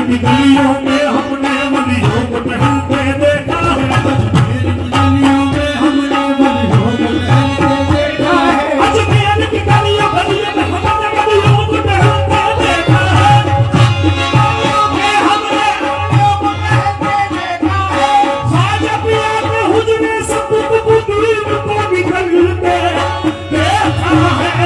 की गलियों में हमने वलियों को टहलते देखा है, गलियों में हमने वलियों को टहलते देखा है। अजमेर की गलियों गलियों में हमने वलियों को टहलते देखा है, हमने वलियों को टहलते देखा है। ख्वाजा पिया के हुजरे से कुतुबुद्दीन को भी टहलते देखा है।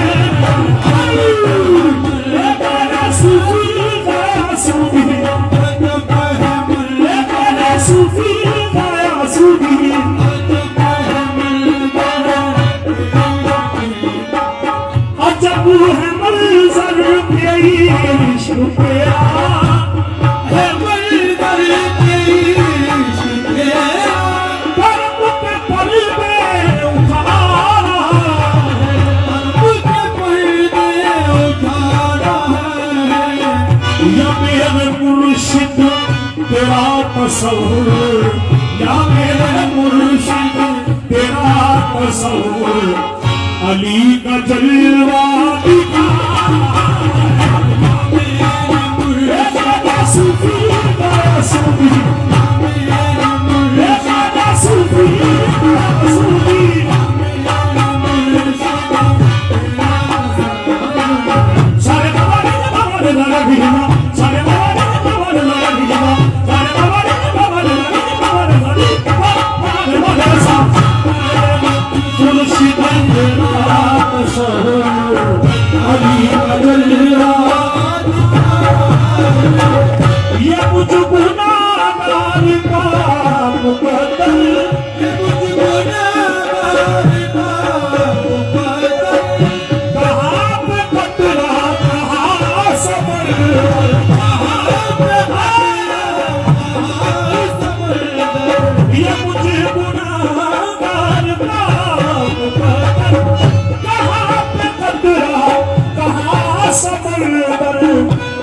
तेरा तसव्वुर या मेरे मुर्शिद तेरा तसव्वुर अली का जलवा दिखा सूफी सूफी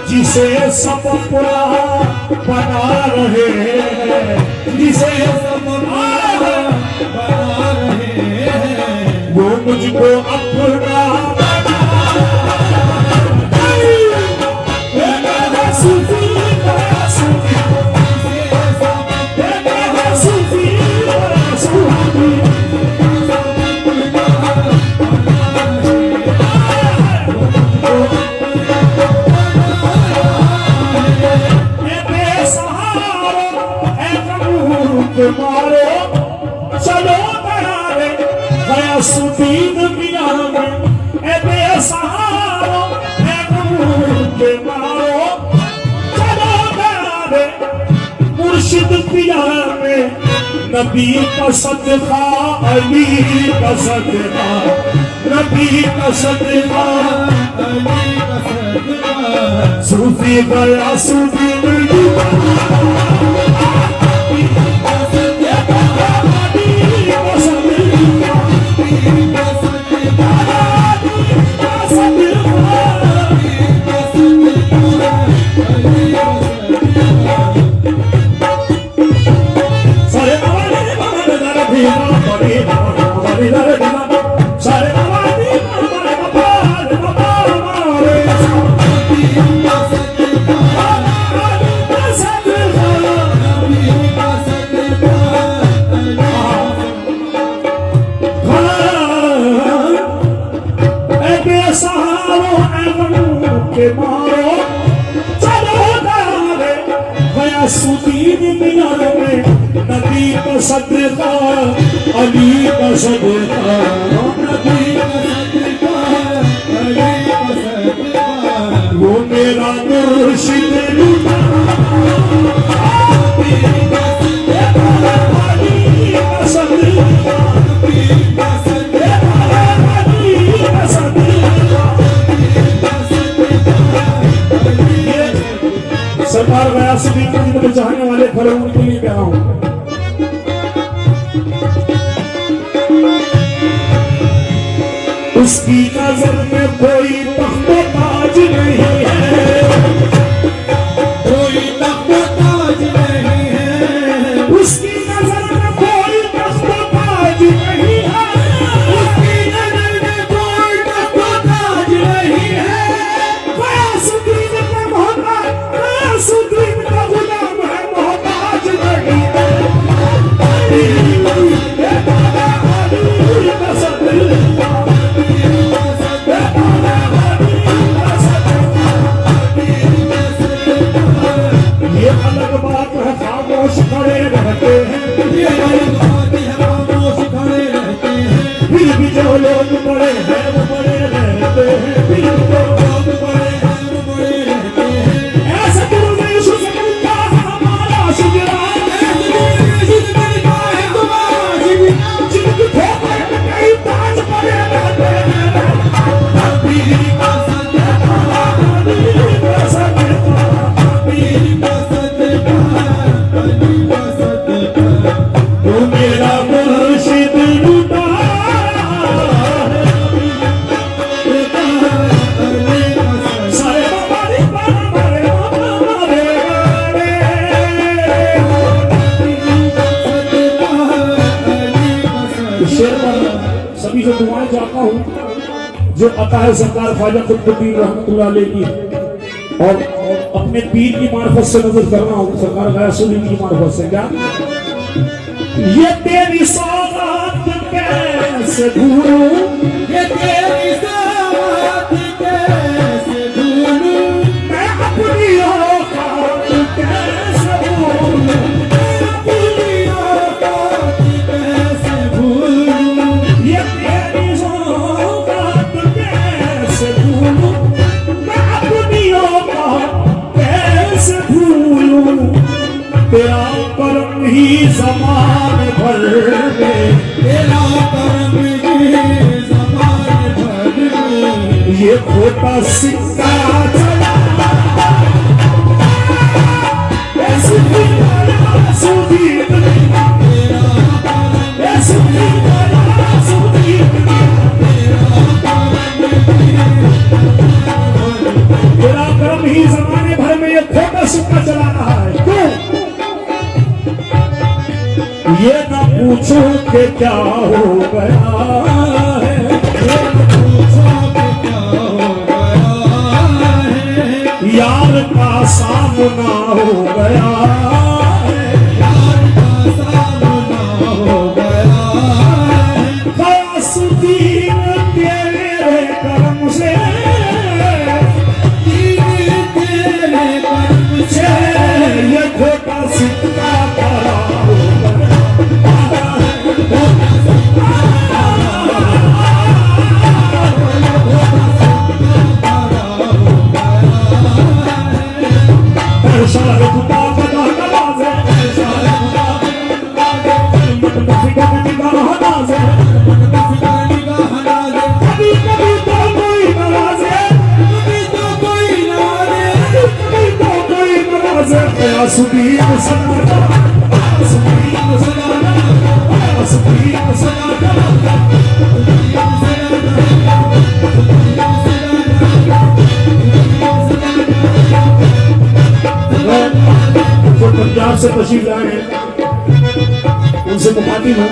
जिसे सब पूरा बना रहे हैं, जिसे सब पूरा बना रहे हैं, वो मुझको अपना मारो चलो बहारे गयासुद्दीन मिया में ए बेसहारो ए के मारो चलो बहारे मुर्शिद पिया में नबी का सदका अली का सदका नबी का सदका अली का सदका सूफी गयासुद्दीन मारो चलो दारे गयासुद्दीन मिया में नबी का सदका अली का सदका नबी का सदका अली का सदका वो मेरा मुर्शिद लुटा अली का सदका अली का सदका अली का सदका सरकार गयासुद्दीन को जिनको चाहने वाले खड़े उनके लिए कह रहा हूं। उसकी नजर में कोई तख्तो ताज नहीं है, कोई तख्तो ताज नहीं है, उसकी नजर में कोई तख्तो ताज नहीं है, उसकी नजर में कोई तख्तो ताज नहीं है। गयासुद्दीन का मोहब्बत गयासुद्दीन जो अता है सरकार ख्वाजा कुतुबुद्दीन रहमतुल्लाह अलैह की, और अपने पीर की मार्फत से नजर करना हो सरकार गयासुद्दीन की मार्फत से। क्या ये तेरी सौगात कैसे भूलूं, ये तेरी सौगात कैसे भूलूं, मैं अपनी औकात कैसे भूलूं, अपनी औकात कैसे भूलूं, ये तेरी सौगात कैसे भूलूं, मैं अपनी औकात कैसे भूलूं, तेरा करम ही ज़माने भर में, तेरा करम ही ज़माने भर में, ये खोटा सिक्का चला तेरा करम ही ज़माने भर में ये खोटा सिक्का चला रहा है। क्यों? ये न पूछो कि क्या हो गया है, ये न पूछो कि क्या हो गया है, यार का सामना हो गया है, यार का सामना हो गया है, गयासुद्दीन तेरे करम से, तेरे करम से ये खोटा सिक्का पड़ा हो गया। जो पंजाब से तशरीफ लाए हैं उनसे मुखातिब हूं।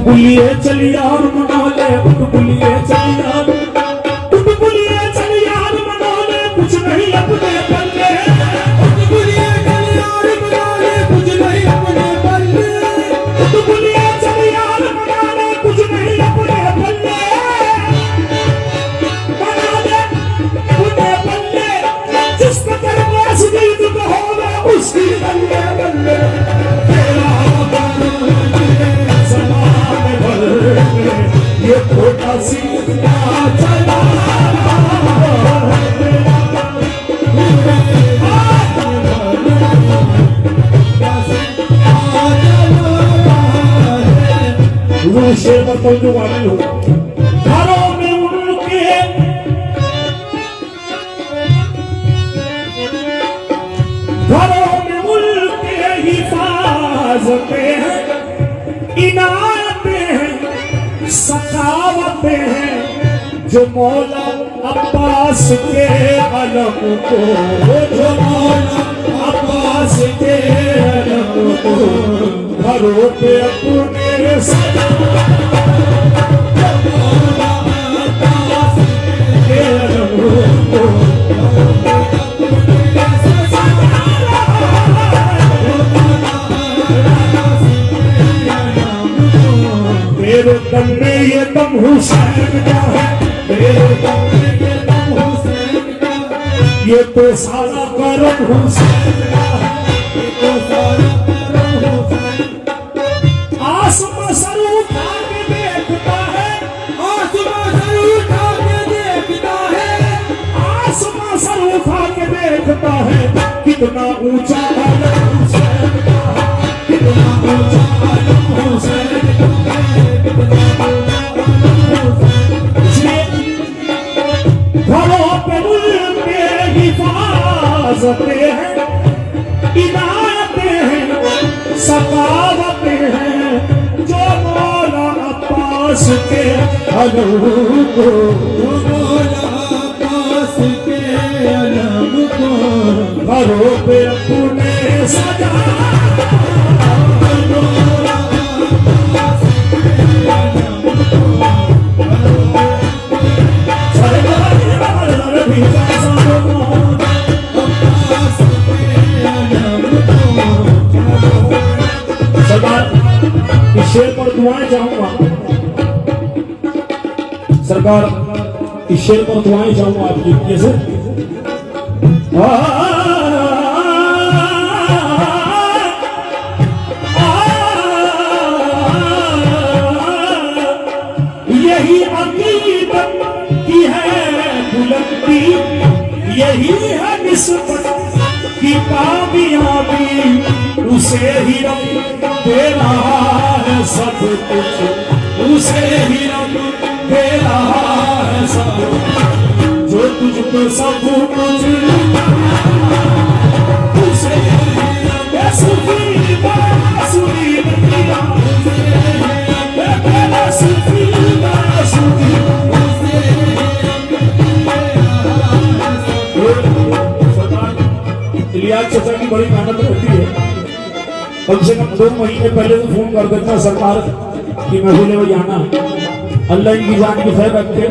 बुलिए चलिया और मनोले, बुलिए चलिया, बुलिए चलिया और मनोले, कुछ नहीं अपने बल्ले, बुलिए चलिया और मनोले, कुछ नहीं अपने बल्ले, बुलिए चलिया और मनोले, कुछ नहीं अपने बल्ले, मनोले अपने बल्ले, जिस पर सुदीद को होगा उसकी बल्ले बल्ले, तेरा ज़माने भर में ये खोटा सिक्का चला शेर बताओ जो वाली हो। घरों में उनके हिफाज़तें हैं, इनायतें हैं, सखावतें हैं, जो मौला अब्बास के अलम को, जो मौला अब्बास के अलम को घरों पे अपने सजा, मौला अब्बास के अलम को मेरे दम में ये दम हुसैन का है, मेरे दम में ये दम हुसैन का है, ये तो सारा करम हुसैन का है, ये तो सारा करम हुसैन। आसमां सर उठा के देखता है, आसमां सर उठा के देखता है, आसमां सर उठा के देखता है, कितना ऊंचा आलम हुसैन का है, कितना ऊंचा आलम हुसैन का है। घरों पे उनके हिफाज़तें हैं, इनायतें हैं, सखावतें हैं, जो मौला अब्बास के अलम को, मौला अब्बास के अलम को घरों पे अपने सजा, मौला अब्बास के अलम को दुआएं चाहूंगा सरकार, इस शेर पर दुआएं चाहूंगा आपकी। कैसे यही अकीदत की है बुलंदी, यही है निस्बत की कामयाबी, उसे ही रब दे रहा है सब कुछ, उसे ही रब दे रहा है सब कुछ, जो तुझ पे सब कुछ उसे ही रब सुखी सुखी दिया, सुखी सुखी इलियास चाचा की बड़ी मेहनत होती है। कम से कम 2 महीने पहले तो फोन कर देता सरकार की महफिल में आना, अल्लाह इनकी जान की खैर रखे,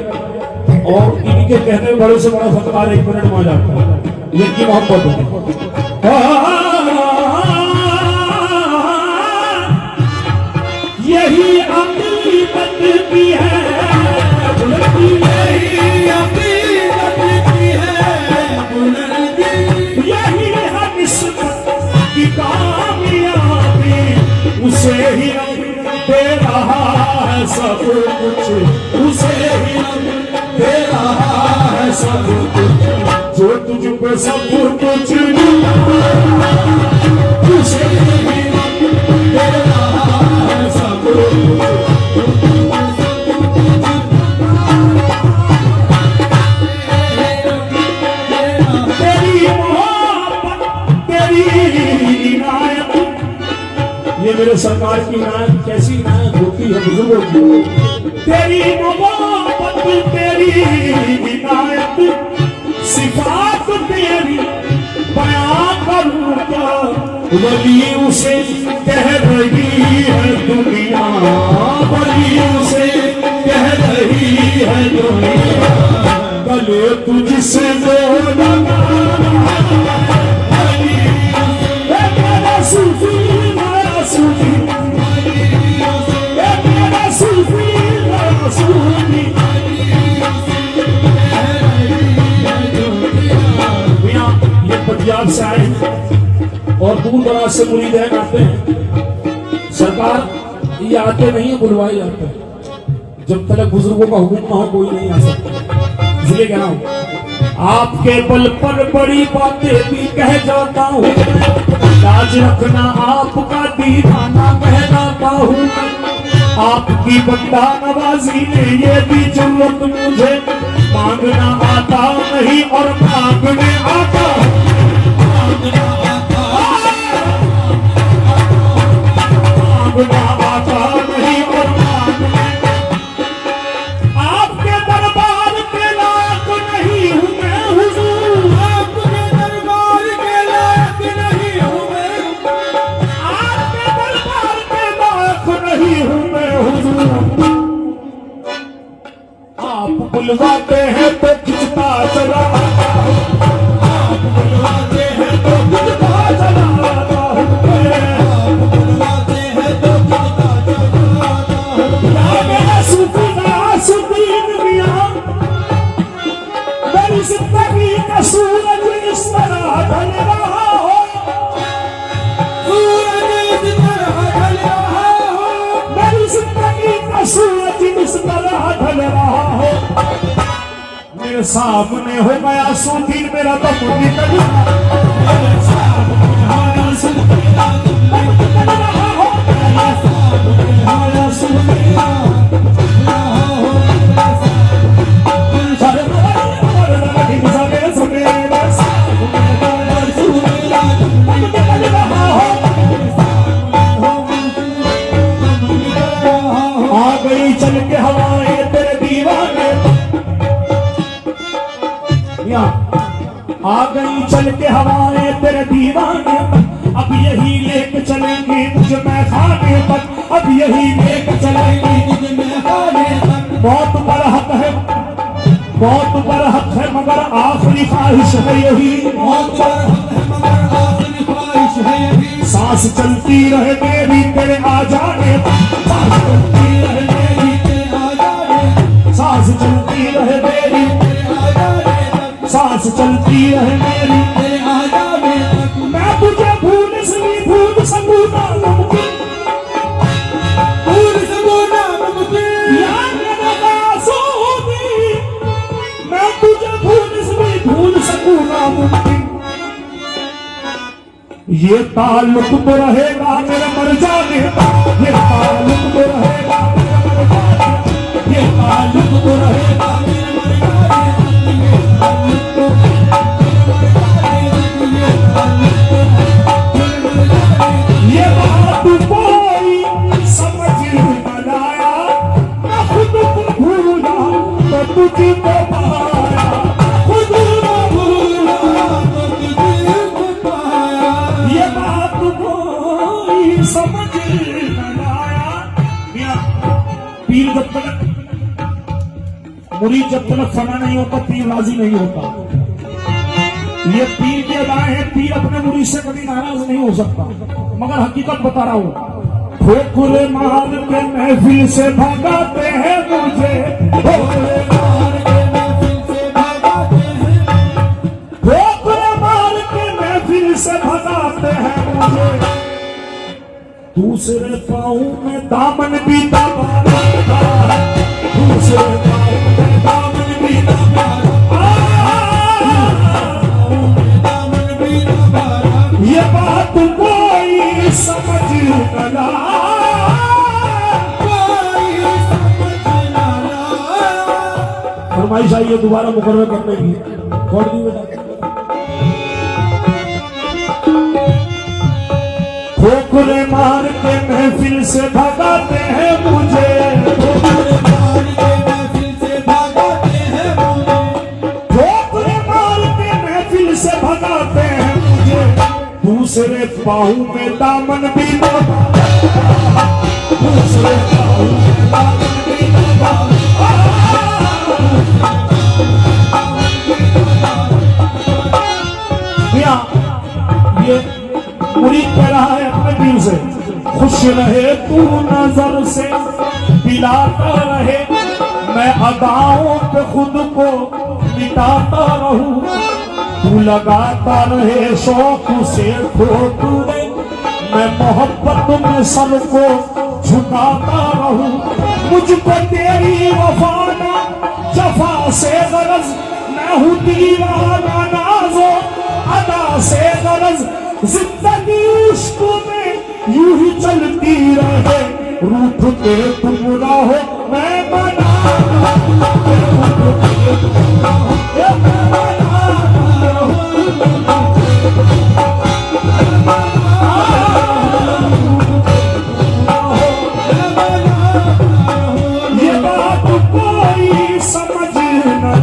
और इनके कहने में बड़े से बड़ा फतवार 1 मिनट में आ जाता है। इनकी मोहब्बत है। यही अकीदत की है बुलंदी, यही अकीदत की है बुलंदी, यही है निस्बत की कामयाबी, उसे ही रब दे रहा है सब कुछ, उसे ही रब दे रहा है सब कुछ, जो तुझ पे सब कुछ उसे ही रब दे रहा है सब कुछ। ये मेरे सरकार की इनायत, कैसी इनायत होती है बुजुर्गों की, तेरी मोहब्बत तेरी इनायत सिफात तेरी बयां करूंगा, वली उसे कह रही है दुनिया, वली उसे कह रही है दुनिया, गले तुझसे बोला सूफी सूफी सूफी सूफी। ये पंजाब से आए और दूर दराज से मुरीद आते हैं सरकार, ये आते नहीं है, बुलवाए जाते हैं। जब तक बुजुर्गों का हुक्म ना हो कोई नहीं आ सकता। इसलिए कह रहा हूं, आपके बल पर बड़ी बातें भी कह जाता हूँ, लाज रखना आपका दीवाना कहलाता हूँ, आपकी बंदा नवाजी में ये भी जरूरत मुझे, मांगना आता नहीं और मांगने आता, मांगना आता नहीं और मांगने, आपके दरबार के लायक नहीं हूँ मैं हुजूर, आपके दरबार के लायक नहीं हूँ मैं, आपके दरबार के लायक नहीं हूँ मैं हुजूर, आप बुलवाते हैं तो खिंचता चला, आप बुलवाते हैं तो खिंचता चला, आप बुलवाते हैं तो खिंचता चला, मेरा सूफी नासुद्दीन मियां, मेरी जिंदगी का सूरज इस तरह ढल रहा हो, सूरज इस तरह ढल रहा हो, मेरी जिंदगी का सूरज इस तरह ढल रहा हो, मेरे सामने हो गया सूफी मेरा दम निकल रहा, मेरे सामने हो गया सूफी मेरा दम निकल रहा हो, मेरे सामने हो गया सूफी चल के हवाएं तेरे दीवाने, आ गई चल के हवाएं तेरे दीवाने, अब यही लेके चलेंगे तुझे मैं खाने तक, अब यही लेके चलेंगे तुझे मैं खाने तक, मौत बरहक है, मौत बरहक है मगर आखिरी ख्वाहिश है यही, मौत बरहक है मगर आखिरी ख्वाहिश है यही, सांस चलती रहे मेरी तेरे आ जाने सांस चलती रहे मेरी तेरे आ जाने सांस चलती रहे मेरी तेरे आ जाने सांस चलती रहे मेरी तेरे आ जाने मैं तुझे भूल सकूं ना मुमकिन भूल सकूं ना मुमकिन यार मेरे मासूमी मैं तुझे भूल सकूं ना मुमकिन ये ताल्लुक तो रहेगा मेरे मर जाने ये ताल्लुक तो रहेगा मेरे मर जाने ये ताल्लुक तो रहेगा मेरे मर जाने ये ताल्लुक तो ये बात कोई समझ न आया मैं खुद को भूला तो तुझको पाया खुद को भूला तो तुझको पाया ये बात कोई समझ न आया पीर जब तक मुरीद जब तक फना नहीं होता पीर राजी नहीं होता ये पीर के अदाएं हैं पीर अपने मुरीद से कभी नाराज नहीं हो सकता मगर हकीकत बता रहा हूं ठोकरे मार के महफिल से भगाते हैं मुझे ठोकरे मार के महफिल से भगाते हैं ठोकरे मार के महफिल से भगाते हैं मुझे दूसरे पाँव में दामन भी दबा रखा है दूसरे पाँव में दामन भी दबा ये बात कोई समझ न फरमाइश आई है दोबारा मुकर्रर करने की कौन दी बेटा ठोकरे मार के महफिल से भगाते हैं मुझे ठोकरे मार के महफिल से भगाते हैं मुझे ठोकरे मार के महफिल से भगाते हैं दूसरे पाँव में दामन भी दबा दूसरे पाँव में दामन भी दबा ये मुरीद कह रहा है अपने दिल से खुश रहे तू नजर से दिलाता रहे मैं अदाओं पे खुद को मिटाता रहूं तू लगाता रहे शौक से ठोकरे मैं मोहब्बत में सबको झुकाता रहूं मुझको तेरी वफाना जफा से गरज मैं हूँ दीवाना नाज़ो अदा से गरज जिंदगी इश्क में यूं ही चलती रहे रूठ के तुम रहो मैं बना ये बात कोई समझ न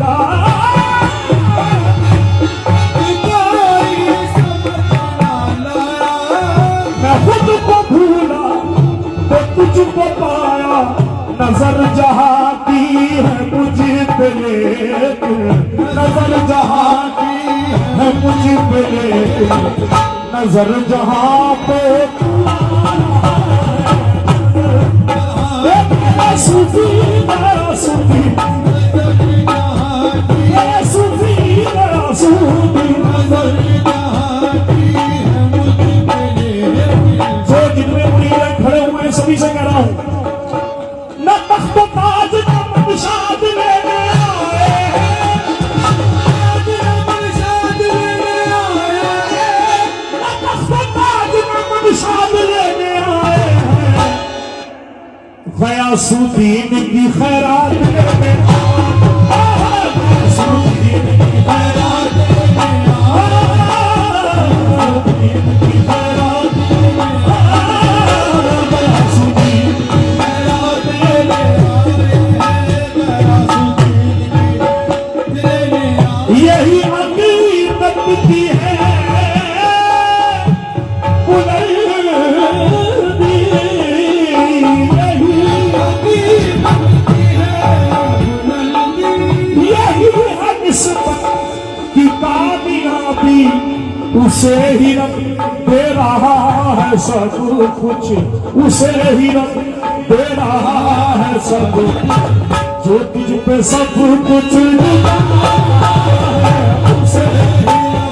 मैं खुद को भूला तो तुझको पाया नजर जहाँ की है मुझे पे नजर जहाँ की है मुझे पे नजर जहाँ पे सूफी मेरा सूफी मेरा सूफी मेरा सूफी नजर जहाँ की है मुझे पे जो जितने मुरीद खड़े हुए हैं सभी से कह रहा हूँ न तख्त ताज न मनशाद लेने आए न मनशाद लेने आए न तख्त ताज न मनशाद लेने आए गयासुद्दीन की खैरात लेने आए गयासुद्दीन की खैरात लेने आए गयासुद्दीन की खैरात लेने आए गयासुद्दीन की खैरात लेने आए यही हकीकत की है की कामयाबी उसे ही रब दे रहा है है सब कुछ, उसे ही रब दे रहा है सब, जो तुझ पे सब कुछ लुटा है उसे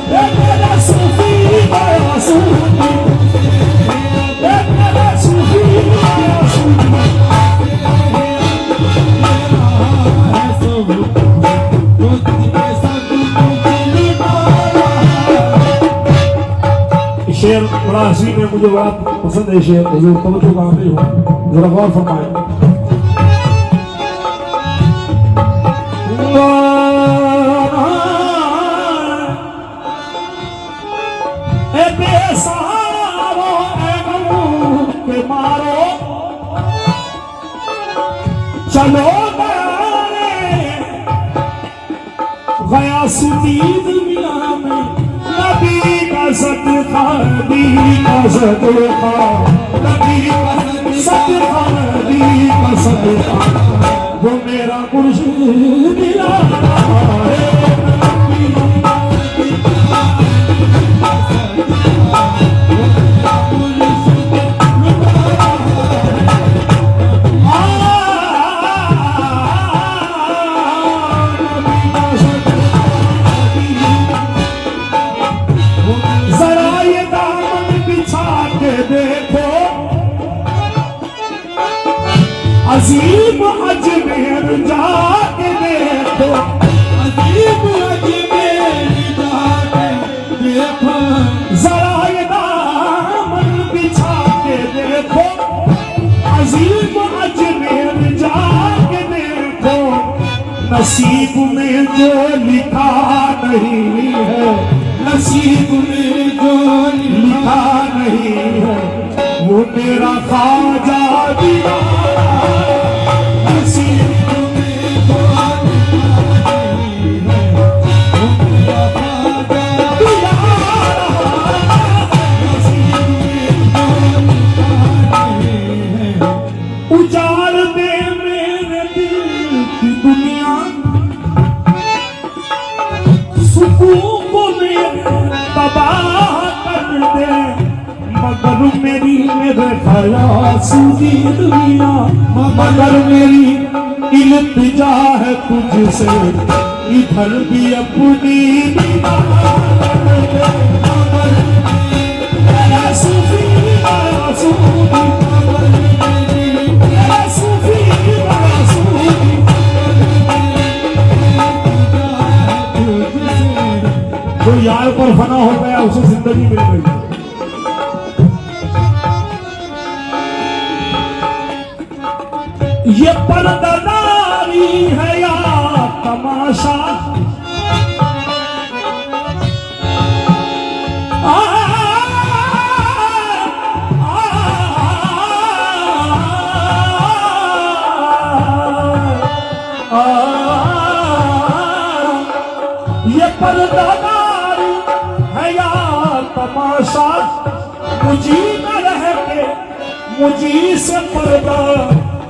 मेरा सूफी गया सूफी, मेरा सूफी गया सूफी। शेर बड़ा हसीन है, मुझे बड़ा पसंद है शेर, हुजूर तवज्जो का हामिल हूं, जरा गौर फरमाएं। ए बेसहारो ए गम के मारो, चलो गया सुदीद मिला में, नबी का सदका, नबी का सदका, नबी का सदका, नबी का सदका, वो मेरा मुर्शिद मिला है। अजीब अजमेर जाके देखो, अजीब अजमेर जाके देखो, जरा ये दामन बिछा के देखो, अजीब अजमेर जाके देखो, नसीब में जो लिखा नहीं है, नसीब में जो लिखा नहीं है, वो तेरा ख्वाजा दिया। उजाड़ दे मेरे दिल की दुनिया, सुकून को मेरे तबाह कर दे, मगर मेरे खयास की दुनिया, मगर मेरी इल्तिजा है तुझसे, इधर भी अपनी जो यार पर फना हो गया उसे जिंदगी मिल गई। ये पर्दादारी है या तमाशा, ये पर्दादारी है या तमाशा, मुझी न रह के मुझी से पर्दा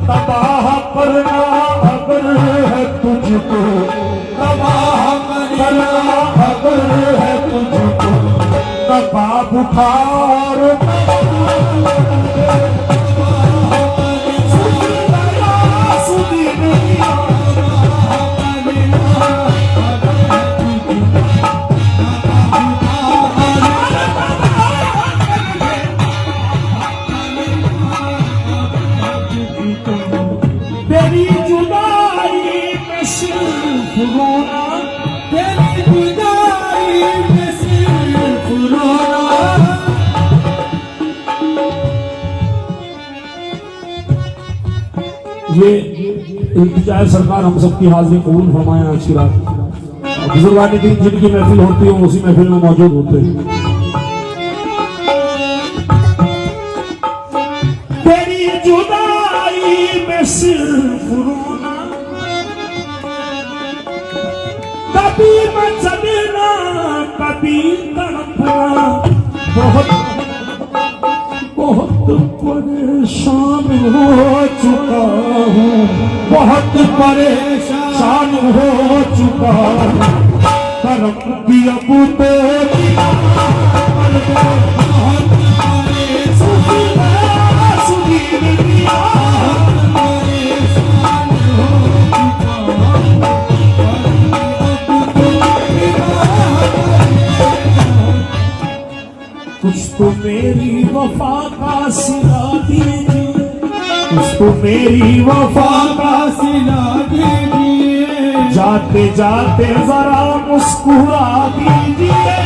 तबाह करना अगर है तुझको, तबाह करना अगर है तुझको, तबा बुखार तेरी जुदाई में सिर्फ रोना, तेरी जुदाई में सिर्फ रोना। ये इल्तिजा सरकार हम सबकी हाजिरी कबूल फरमाए आज की रात। बुजुर्गान दिन जिनकी महफिल होती है उसी महफिल में मौजूद होते हैं। तेरी जुदाई में सिर्फ रोना, कभी मचलना कभी तड़पना, बहुत बहुत परेशान हो चुका हूँ, बहुत परेशान हो चुका हूँ, करम भी अब तो वफा का सिला दीजिए, उसको मेरी वफा का सिला दीजिए, जाते जाते जरा मुस्कुरा दीजिए,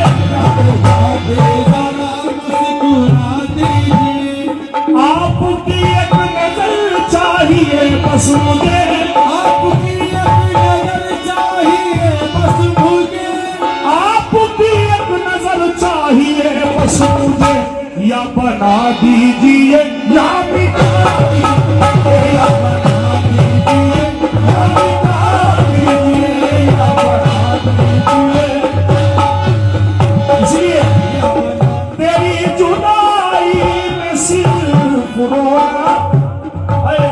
जाते जरा मुस्कुरा दीजिए। आपकी एक नजर चाहिए बस मुझे, आपकी एक नजर चाहिए बस मुझे, आपकी एक नजर चाहिए बस मुझे, या बना दीजिए या मिटा दीजिए, या बना दीजिए या मिटा दीजिए, या बना दीजिए। इसलिए तेरी जुदाई में सिर्फ रोना है,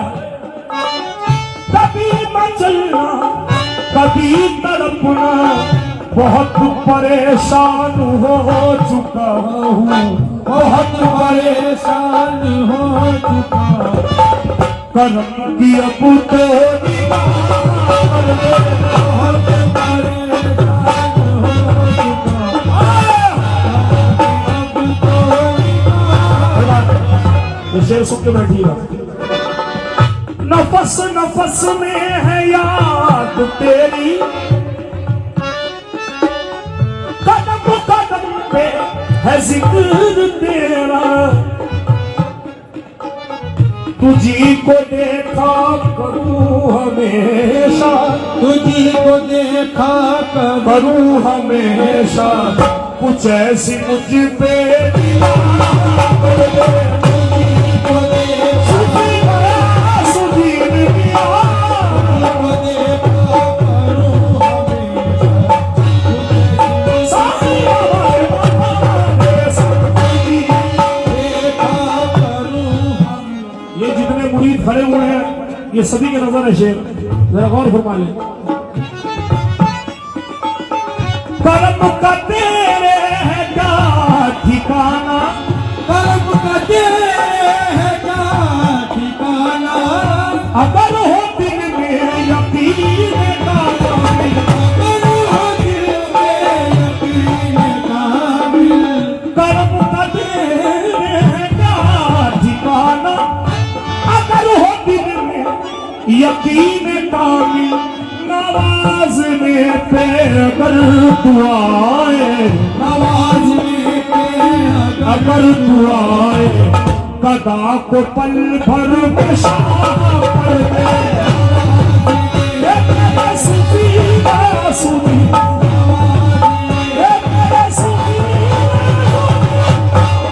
कभी मचलना कभी तड़पना, बहुत परेशान हो चुका हूँ, बहुत परेशान हो चुका, करम की अब तो बहुत परेशान हो चुका। ये शेर सुन के बैठिएगा। नफस नफस में है याद तेरी, कदम कदम पे है जिक्र तेरा, तुझी को देखा करूं हमेशा, तुझी को देखा करूं हमेशा, कुछ ऐसी मुझ पे खड़े हुए हैं, ये सभी के नजर है शेर, जरा गौर फरमा लें। कर्म का तेरे है क्या ठिकाना, कर्म का तेरे है क्या ठिकाना, अगर हो दिल में यकीन कामिल, अगर हो दिल में यकीन कामिल, कर्म का तेरे है क्या ठिकाना, अगर हो दिल में यकीन कामिल, नवाज़ने पे अगर तू आए, नवाज़ने पे अगर तू आए, कदा को पल भर में शाह कर दे, सुनी